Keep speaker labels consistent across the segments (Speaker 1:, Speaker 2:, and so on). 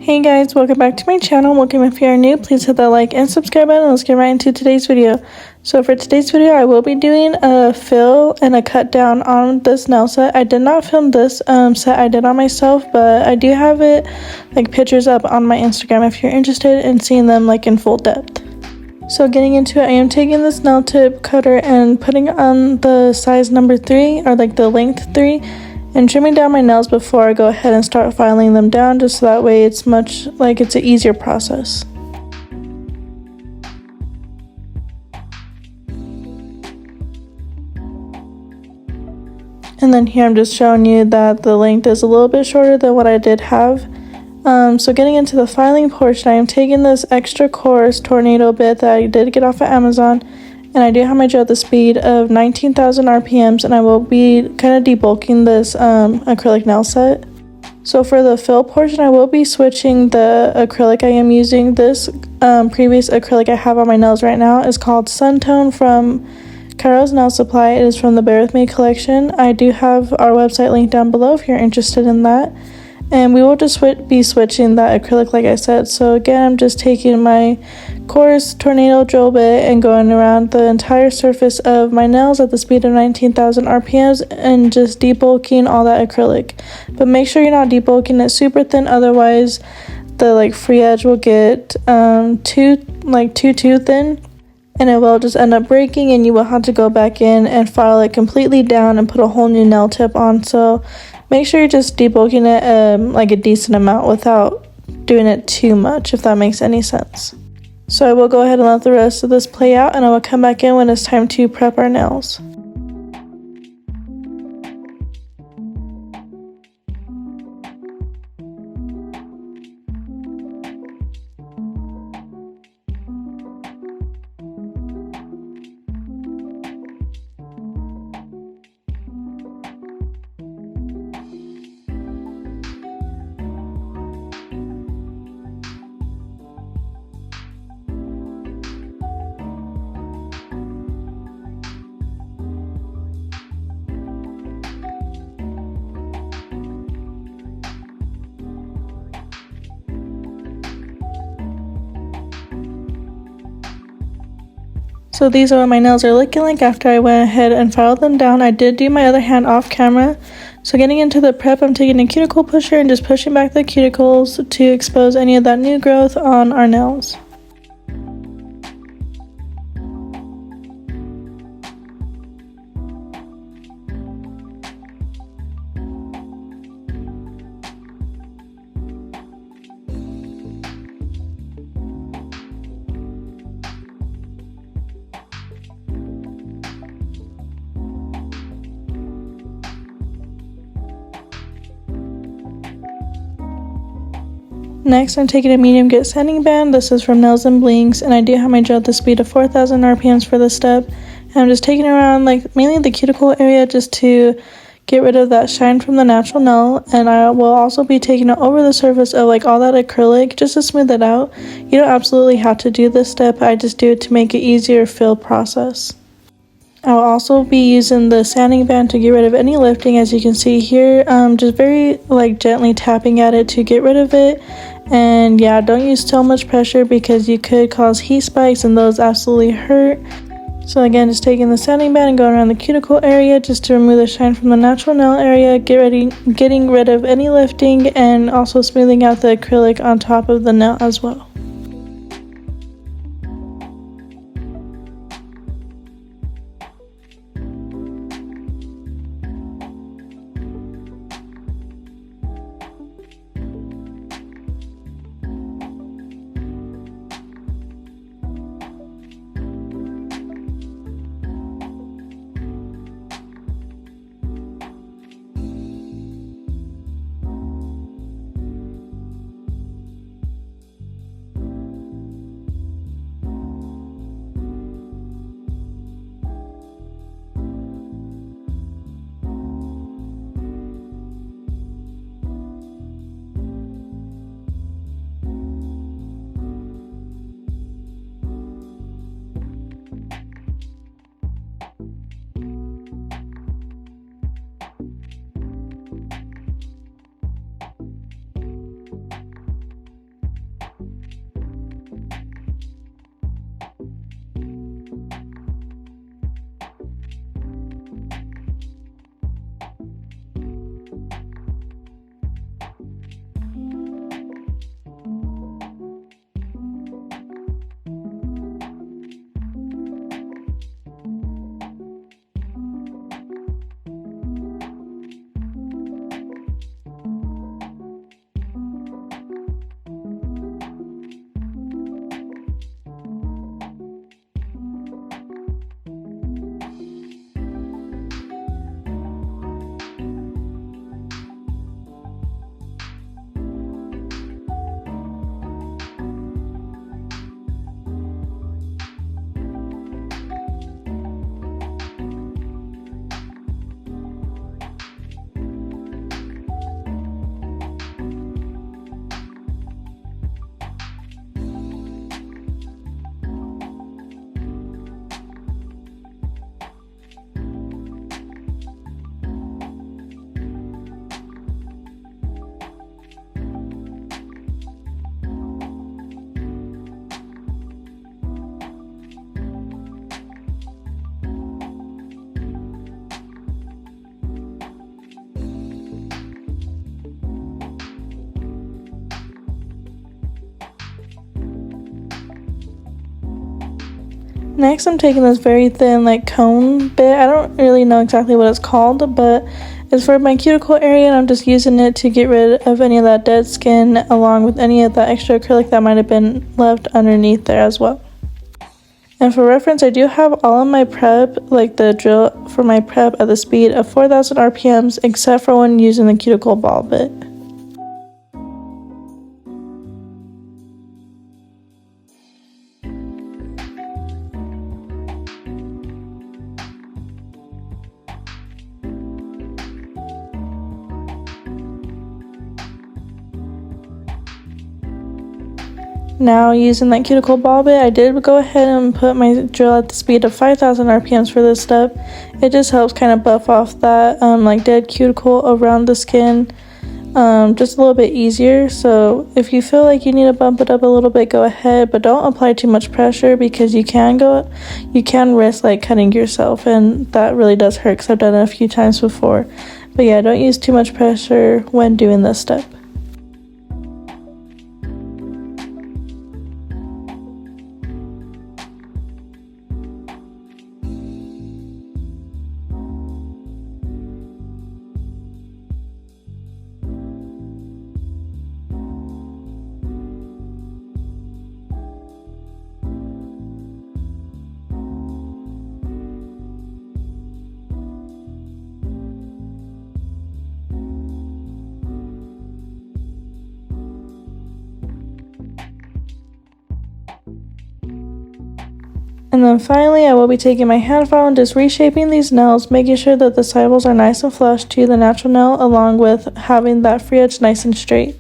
Speaker 1: Hey guys, welcome back to my channel. Welcome if you are new. Please hit that like and subscribe button. Let's get right into today's video. So for today's video, I will be doing a fill and a cut down on this nail set. I did not film this set I did on myself, but I do have it like pictures up on my Instagram if you're interested in seeing them like in full depth. So getting into it, I am taking this nail tip cutter and putting it on the size number 3 or like the length 3. And trimming down my nails before I go ahead and start filing them down, just so that way it's an easier process. And then here I'm just showing you that the length is a little bit shorter than what I did have. So getting into the filing portion, I am taking this extra coarse tornado bit that I did get off of Amazon. And I do have my gel at the speed of 19,000 RPMs, and I will be kind of debulking this acrylic nail set. So for the fill portion, I will be switching the acrylic I am using. This previous acrylic I have on my nails right now is called Sun Tone from Kairos Nail Supply. It is from the Bear With Me collection. I do have our website linked down below if you're interested in that. And we will just be switching that acrylic like I said. So again, I'm just taking my coarse tornado drill bit and going around the entire surface of my nails at the speed of 19,000 RPMs and just debulking all that acrylic. But make sure you're not debulking it super thin, otherwise the free edge will get too thin and it will just end up breaking, and you will have to go back in and file it completely down and put a whole new nail tip on. So make sure you're just debulking it a decent amount without doing it too much, if that makes any sense. So I will go ahead and let the rest of this play out, and I will come back in when it's time to prep our nails. So these are what my nails are looking like after I went ahead and filed them down. I did do my other hand off camera. So getting into the prep, I'm taking a cuticle pusher and just pushing back the cuticles to expose any of that new growth on our nails. Next, I'm taking a medium grit sanding band. This is from Nails and Blings, and I do have my gel at the speed of 4,000 RPMs for this step. And I'm just taking around mainly the cuticle area just to get rid of that shine from the natural nail. And I will also be taking it over the surface of all that acrylic just to smooth it out. You don't absolutely have to do this step. I just do it to make it easier fill process. I will also be using the sanding band to get rid of any lifting, as you can see here. Just very gently tapping at it to get rid of it. And yeah, don't use so much pressure because you could cause heat spikes and those absolutely hurt. So again, just taking the sanding band and going around the cuticle area just to remove the shine from the natural nail area, getting rid of any lifting, and also smoothing out the acrylic on top of the nail as well. Next, I'm taking this very thin like cone bit. I don't really know exactly what it's called, but it's for my cuticle area, and I'm just using it to get rid of any of that dead skin along with any of that extra acrylic that might have been left underneath there as well. And for reference, I do have all of my prep, like the drill for my prep, at the speed of 4,000 RPMs, except for when using the cuticle ball bit. Now, using that cuticle ball bit, I did go ahead and put my drill at the speed of 5,000 RPMs for this step. It just helps kind of buff off that like dead cuticle around the skin just a little bit easier. So if you feel like you need to bump it up a little bit, go ahead, but don't apply too much pressure because you can risk like cutting yourself, and that really does hurt because I've done it a few times before. But yeah, don't use too much pressure when doing this step. And then finally, I will be taking my hand file and just reshaping these nails, making sure that the sidewalls are nice and flush to the natural nail, along with having that free edge nice and straight.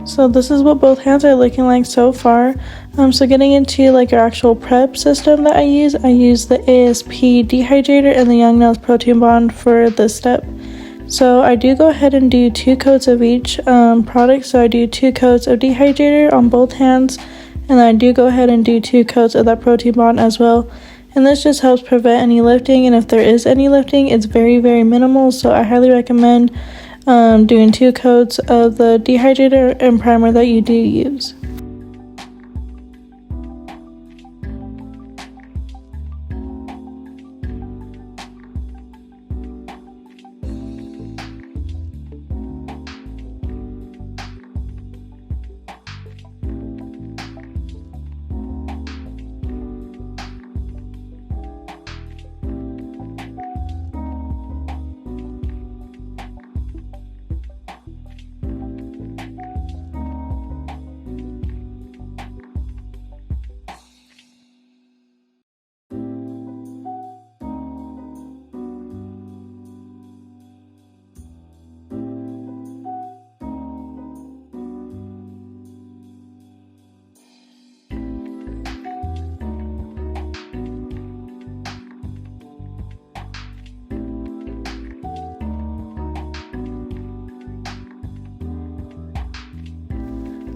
Speaker 1: So this is what both hands are looking like so far. So getting into like your actual prep system that I use the ASP dehydrator and the Young Nails protein bond for this step. So I do go ahead and do 2 coats of each product. So I do 2 coats of dehydrator on both hands, and I do go ahead and do 2 coats of that protein bond as well. And this just helps prevent any lifting, and if there is any lifting, it's very, very minimal. So I highly recommend doing 2 coats of the dehydrator and primer that you do use.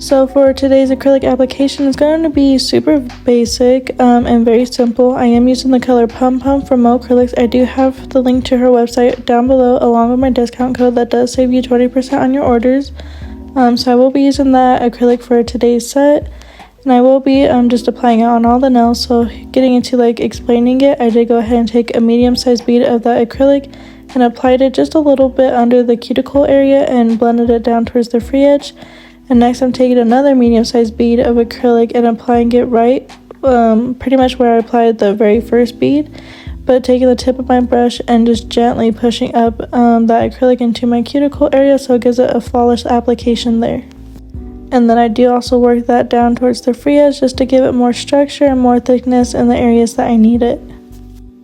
Speaker 1: So for today's acrylic application, it's going to be super basic and very simple. I am using the color Pum Pum from Mo Acrylics. I do have the link to her website down below, along with my discount code that does save you 20% on your orders. So I will be using that acrylic for today's set, and I will be just applying it on all the nails. So getting into like explaining it, I did go ahead and take a medium-sized bead of that acrylic and applied it just a little bit under the cuticle area and blended it down towards the free edge. And next I'm taking another medium-sized bead of acrylic and applying it right pretty much where I applied the very first bead, but taking the tip of my brush and just gently pushing up that acrylic into my cuticle area so it gives it a flawless application there. And then I do also work that down towards the free edge just to give it more structure and more thickness in the areas that I need it.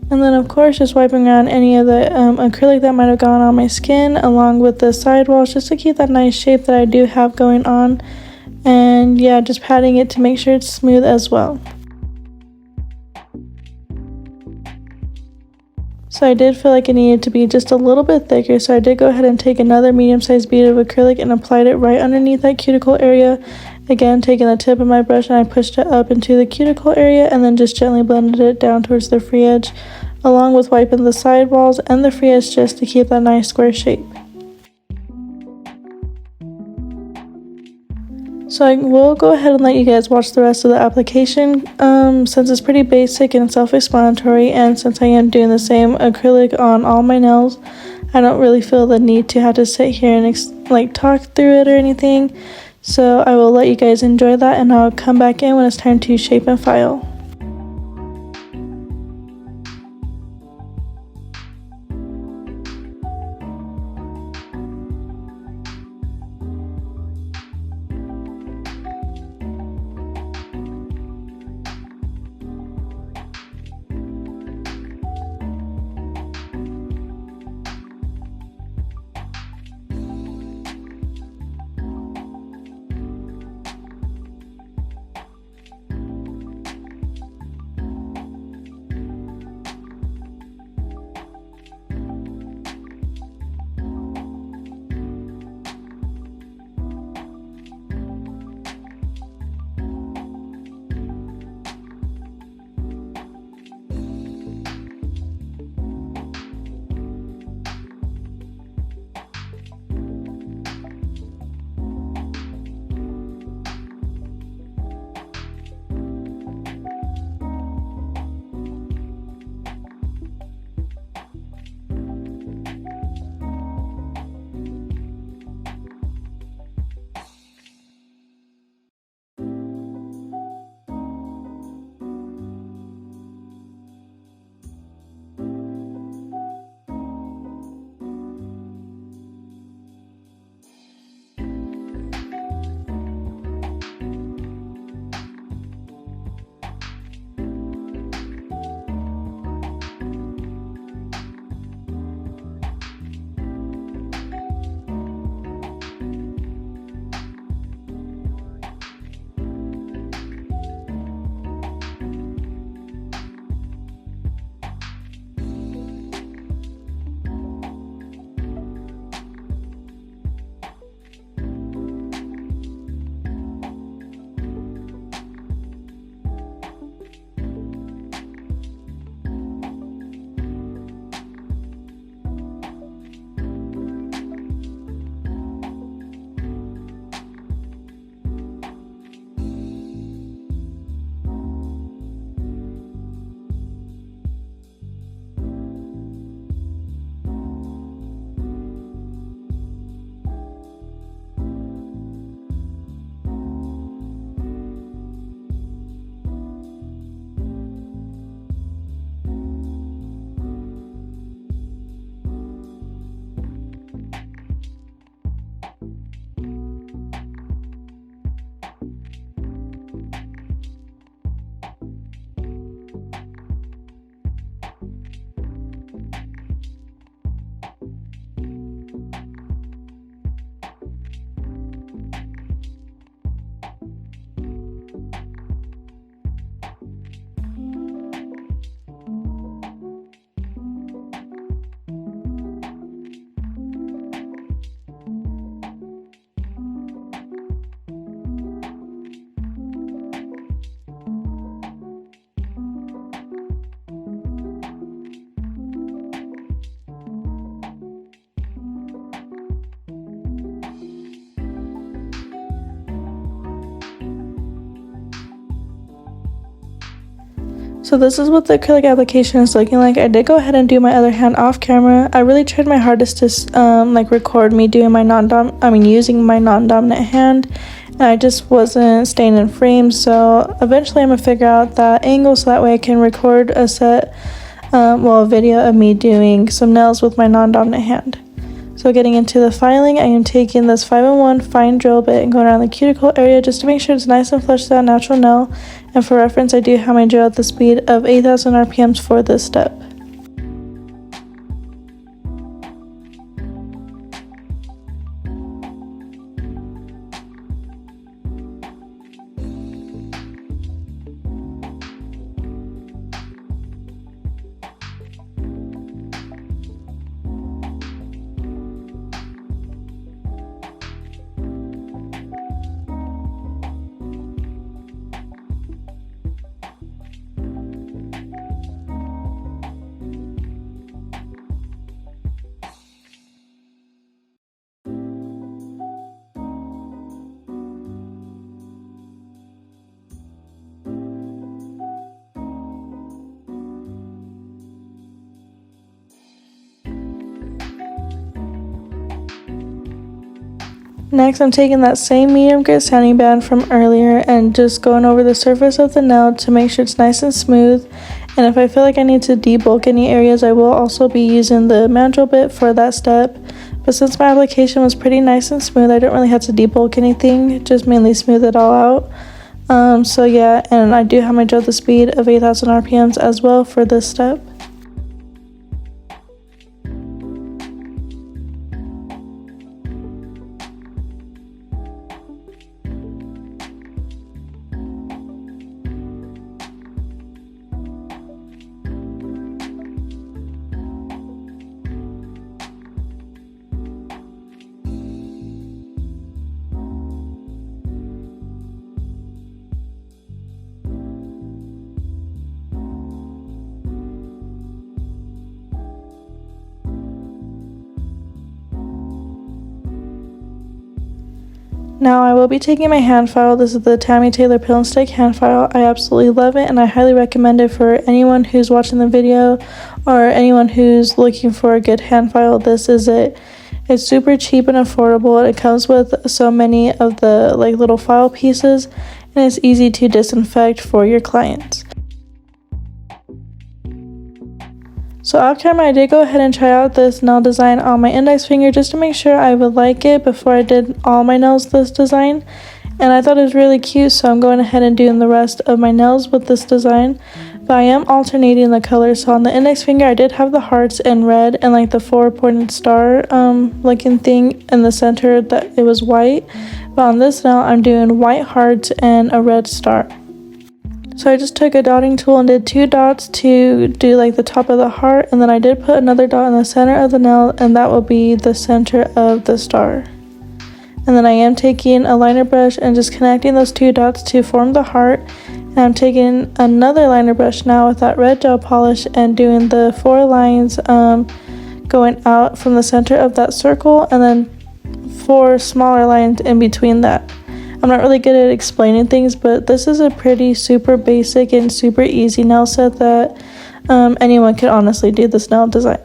Speaker 1: And then of course just wiping around any of the acrylic that might have gone on my skin, along with the sidewalls, just to keep that nice shape that I do have going on. And yeah, just patting it to make sure it's smooth as well. So I did feel like it needed to be just a little bit thicker, so I did go ahead and take another medium-sized bead of acrylic and applied it right underneath that cuticle area. Again, taking the tip of my brush and I pushed it up into the cuticle area and then just gently blended it down towards the free edge, along with wiping the sidewalls and the free edge just to keep that nice square shape. So I will go ahead and let you guys watch the rest of the application, since it's pretty basic and self-explanatory, and since I am doing the same acrylic on all my nails, I don't really feel the need to have to sit here and talk through it or anything. So I will let you guys enjoy that, and I'll come back in when it's time to shape and file. So this is what the acrylic application is looking like. I did go ahead and do my other hand off camera. I really tried my hardest to record me doing my using my non-dominant hand, and I just wasn't staying in frame. So eventually I'm gonna figure out that angle so that way I can record a video of me doing some nails with my non-dominant hand. So getting into the filing, I am taking this 5-in-1 fine drill bit and going around the cuticle area just to make sure it's nice and flush that natural nail. And for reference, I do have my drill at the speed of 8,000 RPMs for this step. Next, I'm taking that same medium grit sanding band from earlier and just going over the surface of the nail to make sure it's nice and smooth. And if I feel like I need to debulk any areas, I will also be using the mandrel bit for that step. But since my application was pretty nice and smooth, I don't really have to debulk anything, just mainly smooth it all out. So yeah, and I do have my drill at the speed of 8,000 RPMs as well for this step. Now I will be taking my hand file. This is the Tammy Taylor Pill and Stick hand file. I absolutely love it and I highly recommend it for anyone who's watching the video or anyone who's looking for a good hand file. This is it. It's super cheap and affordable, and it comes with so many of the little file pieces, and it's easy to disinfect for your clients. So off camera, I did go ahead and try out this nail design on my index finger just to make sure I would like it before I did all my nails this design. And I thought it was really cute, so I'm going ahead and doing the rest of my nails with this design. But I am alternating the colors. So on the index finger, I did have the hearts in red and the 4-pointed star looking thing in the center that it was white. But on this nail, I'm doing white hearts and a red star. So I just took a dotting tool and did 2 dots to do the top of the heart, and then I did put another dot in the center of the nail, and that will be the center of the star. And then I am taking a liner brush and just connecting those 2 dots to form the heart. And I'm taking another liner brush now with that red gel polish and doing the 4 lines going out from the center of that circle, and then 4 smaller lines in between that. I'm not really good at explaining things, but this is a pretty super basic and super easy nail set that anyone can honestly do this nail design.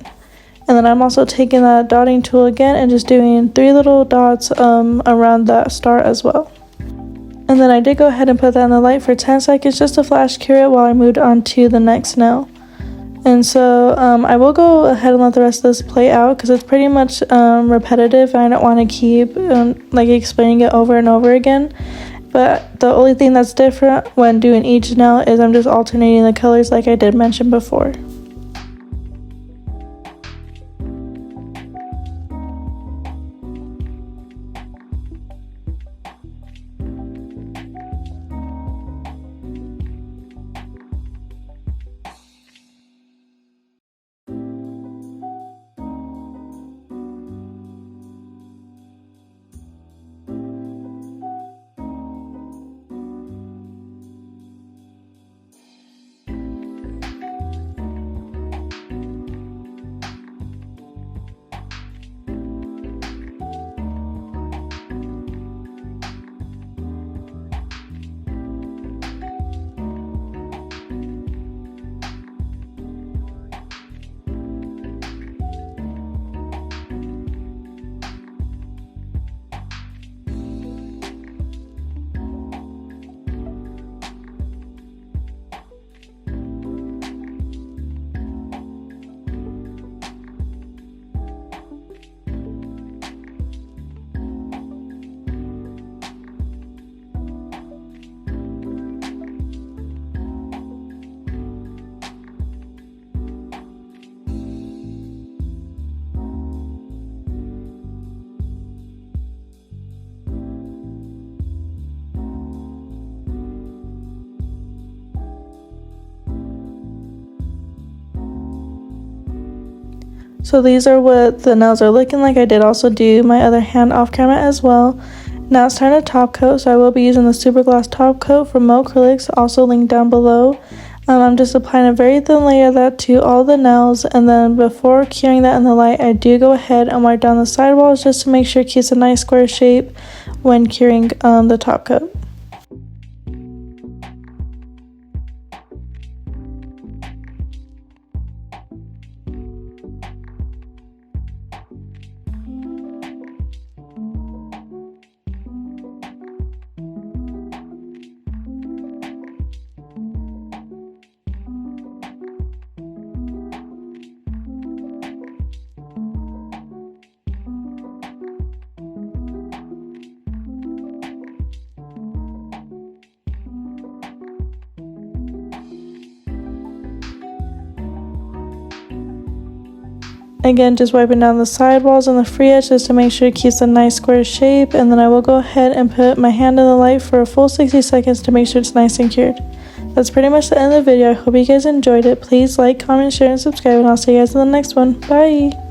Speaker 1: And then I'm also taking that dotting tool again and just doing 3 little dots around that star as well. And then I did go ahead and put that in the light for 10 seconds just to flash cure it while I moved on to the next nail. And so I will go ahead and let the rest of this play out because it's pretty much repetitive, and I don't want to keep explaining it over and over again. But the only thing that's different when doing each nail is I'm just alternating the colors like I did mention before. So these are what the nails are looking like. I did also do my other hand off camera as well. Now it's time to top coat, so I will be using the super gloss top coat from Acrylic, also linked down below. I'm just applying a very thin layer of that to all the nails, and then before curing that in the light, I do go ahead and wipe down the sidewalls just to make sure it keeps a nice square shape when curing the top coat. Again, just wiping down the sidewalls and the free edge just to make sure it keeps a nice square shape. And then I will go ahead and put my hand in the light for a full 60 seconds to make sure it's nice and cured. That's pretty much the end of the video. I hope you guys enjoyed it. Please like, comment, share, and subscribe, and I'll see you guys in the next one. Bye!